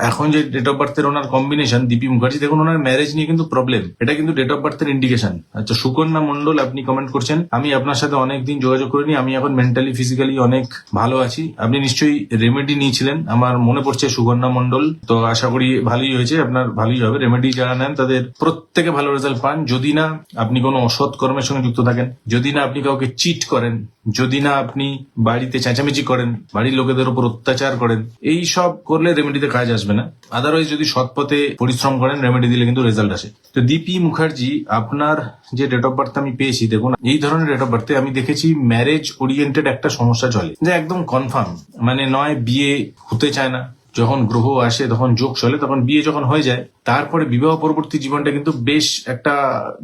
এখন যে date of বার্থের ওনার কম্বিনেশন দীপি মুখার্জি, দেখুন ওনার ম্যারেজ নিয়ে কিন্তু প্রবলেম, এটা কিন্তু ডেট অফ বার্থের ইন্ডিকেশন। আচ্ছা, সুকন্যা মন্ডল আপনি কমেন্ট করছেন, আমি আপনার সাথে অনেকদিন যোগাযোগ করিনি, আমি এখন মেন্টালি ফিজিক্যালি অনেক ভালো আছি। আপনি নিশ্চয়ই রেমেডি নিয়েছিলেন আমার মনে পড়ছে, সুকন্যা মন্ডল, তো আশা করি ভালোই হয়েছে, আপনার ভালোই হবে। রেমেডি যারা নেন তাদের প্রত্যেকে ভালো রেজাল্ট পান, যদি না আপনি কোনো অসৎ কর্মের সঙ্গে যুক্ত থাকেন, যদি না আপনি কাউকে চিট করেন, যদি না আপনি বাড়িতে চেঁচামেচি করেন, বাড়ির লোকেদের উপর অত্যাচার করেন, এই সব করলে রেমেডিতে কাজ আসবে না। আদারওয়াইজ যদি সৎ পথে পরিশ্রম করেন, রেমেডি দিলে কিন্তু রেজাল্ট আসে। তো দীপি মুখার্জি, আপনার যে ডেট অফ বার্থ আমি পেয়েছি, দেখুন এই ধরনের ডেট অফ বার্থে আমি দেখেছি ম্যারেজ ওরিয়েন্টেড একটা সমস্যা চলে, যে একদম কনফার্ম, মানে নয় বিয়ে হতে চায় না, যখন গ্রহ আসে তখন যোগ চলে, তখন বিয়ে যখন হয়ে যায়, তারপরে বিবাহ পরবর্তী জীবনটা কিন্তু বেশ একটা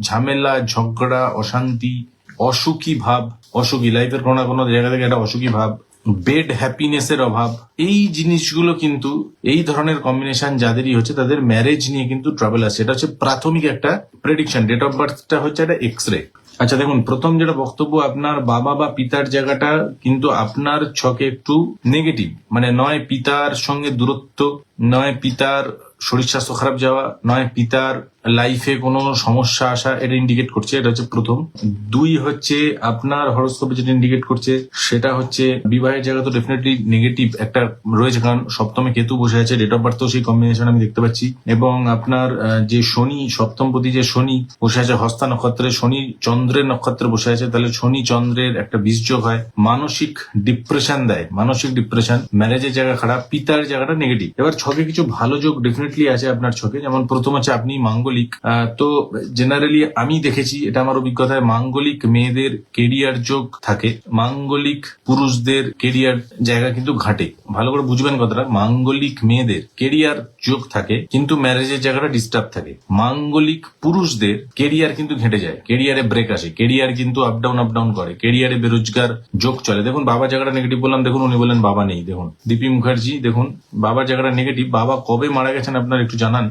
ঝামেলা, ঝগড়া, অশান্তি, অসুখী ভাব, অসুখী লাইফের কোনো না কোনো জায়গা থেকে একটা অসুখী ভাব, বেড হ্যাপিনেসের অভাব, এই জিনিসগুলো কিন্তু এই ধরনের কম্বিনেশন যাদেরই হচ্ছে তাদের ম্যারেজ নিয়ে কিন্তু ট্রাভেল আছে। এটা হচ্ছে প্রাথমিক একটা প্রেডিকশন। ডেট অফ বার্থটা হচ্ছে একটা এক্সরে। আচ্ছা দেখুন, প্রথম যেটা বক্তব্য, আপনার বাবা বা পিতার জায়গাটা কিন্তু আপনার ছকে একটু নেগেটিভ, মানে নয় পিতার সঙ্গে দূরত্ব, নয় পিতার শরীর স্বাস্থ্য খারাপ যাওয়া, নয় পিতার লাইফে কোনো সমস্যা আসা, এটা ইন্ডিকেট করছে। এটা হচ্ছে প্রথম। দুই হচ্ছে আপনার হরোস্কোপে যেটা ইন্ডিকেট করছে সেটা হচ্ছে বিবাহের জায়গা তো ডেফিনেটলি নেগেটিভ একটা রয়েছে, কারণ সপ্তমে কেতু বসে আছে, ডেট অফ বার্থেও সেই কম্বিনেশন আমি দেখতে পাচ্ছি। এবং আপনার যে শনি, সপ্তমপতি যে শনি বসে আছে হস্তা নক্ষত্রে, শনি চন্দ্রের নক্ষত্রে বসে আছে, তাহলে শনি চন্দ্রের একটা বীজযোগ হয়, মানসিক ডিপ্রেশন দেয়, মানসিক ডিপ্রেশন, ম্যারেজের জায়গা খারাপ, পিতার জায়গাটা নেগেটিভ। এবার ছকে কিছু ভালো যোগ ডেফিনেটলি আছে আপনার ছকে, যেমন প্রথম হচ্ছে আপনি মাঙ্গলিক। তো জেনারেলি আমি দেখেছি, এটা আমার অভিজ্ঞতায়, মাঙ্গলিক মেয়েদের কেরিয়ার যোগ থাকে, মাঙ্গলিক পুরুষদের কেরিয়ার জায়গা কিন্তু ঘাটে। ভালো করে বুঝবেন কথাটা, মাঙ্গলিক মেয়েদের কেরিয়ার যোগ থাকে কিন্তু ম্যারেজের জায়গাটা ডিস্টার্ব থাকে। মাঙ্গলিক পুরুষদের কেরিয়ার কিন্তু ঘেটে যায়, কেরিয়ারে ব্রেক আসে, কেরিয়ার কিন্তু আপ ডাউন করে, কেরিয়ারে বেরোজগার যোগ চলে। দেখুন বাবার জায়গাটা নেগেটিভ বললাম, দেখুন উনি বললেন বাবা নেই। দেখুন দীপি মুখার্জি, দেখুন বাবার জায়গাটা নেগেটিভ, বাবা কবে মারা গেছেন আপনার একটু জানান।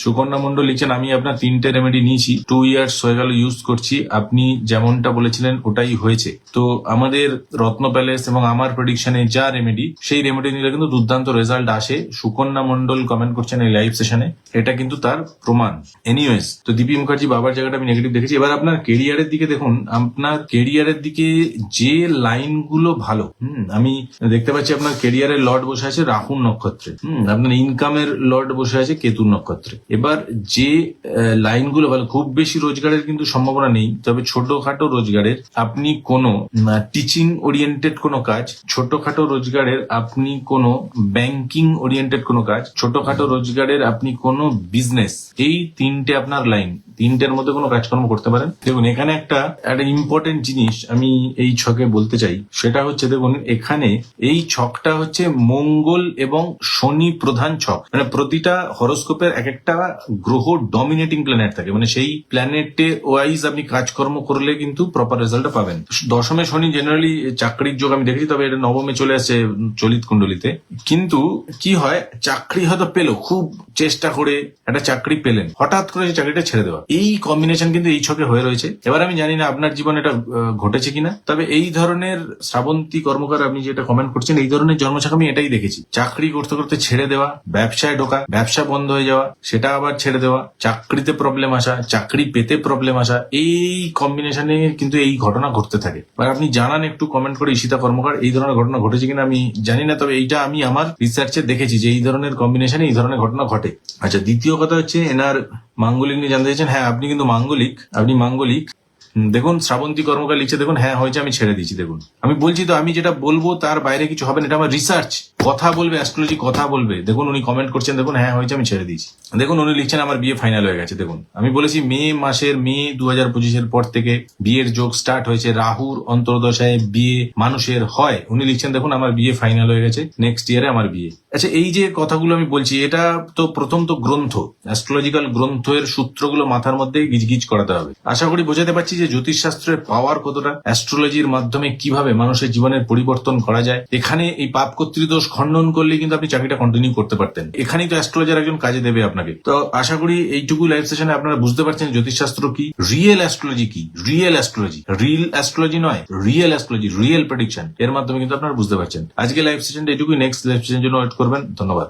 সুকন্যা মন্ডল লিখছেন, আমি আপনার 3টে রেমেডি নিয়েছি, 2 ইয়ার্স হয়ে গেল ইউজ করছি, আপনি যেমনটা বলেছিলেন ওটাই হয়েছে। তো আমাদের রত্ন প্যালেস এবং আমার প্রেডিকশনে যা রেমেডি, সেই রেমেডি নিলে কিন্তু দুর্দান্ত রেজাল্ট আসে। সুকন্যা মন্ডল কমেন্ট করছেন এই লাইভ সেশনে, এটা কিন্তু তার প্রমাণ। এনিওয়েজ, তো দীপি মুখার্জি বাবার জায়গাটা আমি নেগেটিভ দেখেছি। এবার আপনার কেরিয়ারের দিকে দেখুন, আপনার কেরিয়ারের দিকে যে লাইনগুলো ভালো, আমি দেখতে পাচ্ছি আপনার কেরিয়ারের লর্ড বসে আছে রাহুর নক্ষত্রে, আপনার ইনকামের লর্ড বসে আছে কেতুর নক্ষত্রে। এবার যে লাইনগুলো ভালো, খুব বেশি রোজগারের কিন্তু সম্ভাবনা নেই, তবে ছোটখাটো রোজগারের আপনি কোনো টিচিং ওরিয়েন্টেড কোনো কাজ, ছোটখাটো রোজগারের আপনি কোনো ব্যাংকিং ওরিয়েন্টেড কোনো কাজ, ছোটখাটো রোজগারের আপনি কোনো বিজনেস, এই 3টে আপনার লাইন, 3টের মধ্যে কোনো কাজকর্ম করতে পারেন। দেখুন এখানে একটা ইম্পর্টেন্ট জিনিস আমি এই ছকে বলতে চাই, সেটা হচ্ছে দেখুন এখানে এই ছকটা হচ্ছে মঙ্গল এবং শনি প্রধান ছক, মানে প্রতিটা হরোস্কোপের এক একটা গ্রহ ডমিনেটিং প্ল্যানেট থাকে, মানে সেই প্ল্যানেটে ওয়াইজ আপনি কাজকর্ম করলে কিন্তু প্রপার রেজাল্ট পাবেন। দশমে শনি জেনারেলি চাকরির যোগ আমি দেখেছি, তবে এটা নবমে চলে আসছে চলিত কুণ্ডলিতে। কিন্তু কি হয়, চাকরি হয়তো পেলো, খুব চেষ্টা করে একটা চাকরি পেলেন, হঠাৎ করে সেই চাকরিটা ছেড়ে দেওয়া, এই কম্বিনেশন কিন্তু এই ছকে হয়ে রয়েছে। এবার আমি জানি না আপনার জীবনে এটা ঘটেছে কিনা, তবে এই ধরনের শ্রাবন্তী কর্মকার আপনি যেটা কমেন্ট করছেন, এই ধরনের জন্মছক আমি এটাই দেখেছি। চাকরি করতে করতে ছেড়ে দেওয়া, ব্যবসায় ঢোকা, ব্যবসা বন্ধ হয়ে যাওয়া, সেটা আবার ছেড়ে দেওয়া, চাকরিতে প্রবলেম আসা, চাকরি পেতে প্রবলেম আসা, এই কম্বিনেশনে কিন্তু এই ঘটনা ঘটতে থাকে। আর আপনি জানান একটু কমেন্ট করে, ঈশিতা কর্মকার এই ধরনের ঘটনা ঘটেছে কিনা আমি জানি না, তবে এইটা আমি আমার রিসার্চে দেখেছি যে এই ধরনের কম্বিনেশনে এই ধরনের ঘটনা ঘটে। আচ্ছা, দ্বিতীয় কথা হচ্ছে এনার মাঙ্গলিক নিয়ে জানতে চাইছেন। হ্যাঁ, আপনি কিন্তু মাঙ্গলিক, আপনি মাঙ্গলিক। দেখুন শ্রাবন্তী কর্মকার লিখছে, দেখুন হ্যাঁ হয়েছে, আমি ছেড়ে দিয়েছি। দেখুন আমি বলছি তো, আমি যেটা বলবো তার বাইরে কিছু হবে না, এটা আমার রিসার্চ, কথা বলবে অ্যাস্ট্রোলজি, কথা বলবে। দেখুন উনি কমেন্ট করছেন, দেখুন হ্যাঁ হয়েছে, আমি ছেড়ে দিয়েছি। দেখুন উনি লিখছেন আমার বিয়ে ফাইনাল হয়ে গেছে। দেখুন আমি বলেছি মে 2025 পর থেকে বিয়ের যোগ স্টার্ট হয়েছে, রাহুর অন্তর্দশায় বিয়ে মানুষের হয়। উনি লিখছেন দেখুন আমার বিয়ে ফাইনাল হয়ে গেছে, নেক্সট ইয়ারে আমার বিয়ে। আচ্ছা, এই যে কথাগুলো আমি বলছি, এটা তো প্রথম তো গ্রন্থ, অ্যাস্ট্রোলজিক্যাল গ্রন্থের সূত্রগুলো মাথার মধ্যে গিজগিজ করাতে হবে। আশা করি বোঝাতে পারছি যে জ্যোতিষশাস্ত্রের পাওয়ার কতটা, অ্যাস্ট্রোলজির মাধ্যমে কিভাবে মানুষের জীবনের পরিবর্তন করা যায়। এখানে এই পাপ কর্তৃদোষ খণ্ডন করলে কিন্তু আপনি চাকরিটা কন্টিনিউ করতে পারতেন। এখানেই তো অ্যাস্ট্রোলজার একজন কাজে দেবে আপনাকে। তো আশা করি এইটুকু লাইভ সেশনে আপনারা বুঝতে পারছেন জ্যোতিষশাস্ত্র কি, রিয়েল অ্যাস্ট্রোলজি কি, রিয়েল অ্যাস্ট্রোলজি, রিল অ্যাস্ট্রোলজি নয়, রিয়েল অ্যাস্ট্রোলজি, রিয়েল প্রেডিকশন, এর মাধ্যমে কিন্তু আপনারা বুঝতে পারছেন। আজকে লাইভ সেশনটা এইটুকুই, নেক্সট লাইভ সেশনের জন্য ওয়েট করবেন। ধন্যবাদ।